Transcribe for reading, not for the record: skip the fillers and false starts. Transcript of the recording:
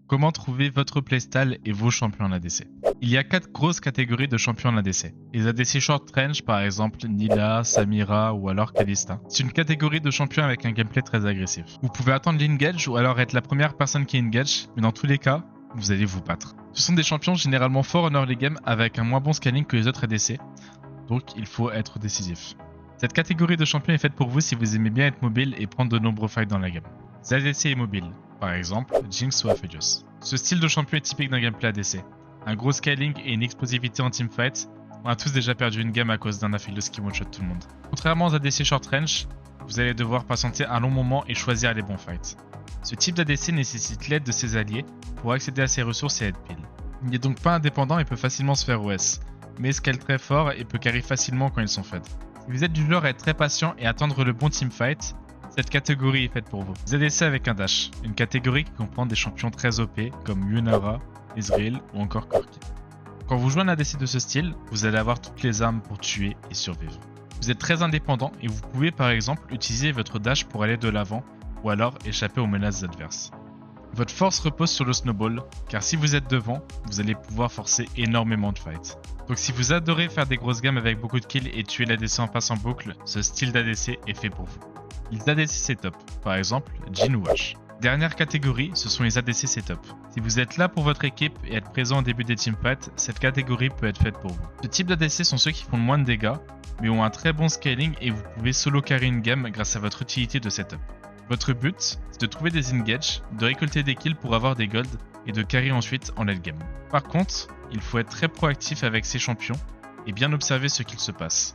Comment trouver votre playstyle et vos champions en ADC? Il y a 4 grosses catégories de champions en ADC. Les ADC short range par exemple Nilah, Samira ou alors Kalista. C'est une catégorie de champions avec un gameplay très agressif. Vous pouvez attendre l'engage ou alors être la première personne qui engage, mais dans tous les cas, vous allez vous battre. Ce sont des champions généralement forts en early game avec un moins bon scaling que les autres ADC, donc il faut être décisif. Cette catégorie de champions est faite pour vous si vous aimez bien être mobile et prendre de nombreux fights dans la game. Les ADC est mobile, par exemple Jinx ou Aphelios. Ce style de champion est typique d'un gameplay ADC. Un gros scaling et une explosivité en teamfight. On a tous déjà perdu une game à cause d'un Aphelios qui one-shot tout le monde. Contrairement aux ADC short range, vous allez devoir patienter un long moment et choisir les bons fights. Ce type d'ADC nécessite l'aide de ses alliés pour accéder à ses ressources et être pile. Il n'est donc pas indépendant et peut facilement se faire OS, mais scale très fort et peut carry facilement quand ils sont fed. Si vous êtes du genre à être très patient et attendre le bon teamfight, cette catégorie est faite pour vous. Les ADC avec un dash, une catégorie qui comprend des champions très OP comme Yunara, Ezreal ou encore Corki. Quand vous jouez un ADC de ce style, vous allez avoir toutes les armes pour tuer et survivre. Vous êtes très indépendant et vous pouvez par exemple utiliser votre dash pour aller de l'avant ou alors échapper aux menaces adverses. Votre force repose sur le snowball, car si vous êtes devant, vous allez pouvoir forcer énormément de fights. Donc si vous adorez faire des grosses gammes avec beaucoup de kills et tuer l'ADC en passe en boucle, ce style d'ADC est fait pour vous. Les ADC setup, par exemple Jhin ou Ashe. Dernière catégorie, ce sont les ADC setup. Si vous êtes là pour votre équipe et être présent au début des teamfights, cette catégorie peut être faite pour vous. Ce type d'ADC sont ceux qui font le moins de dégâts, mais ont un très bon scaling et vous pouvez solo carry une game grâce à votre utilité de setup. Votre but, c'est de trouver des engages, de récolter des kills pour avoir des golds et de carry ensuite en late game. Par contre, il faut être très proactif avec ces champions et bien observer ce qu'il se passe.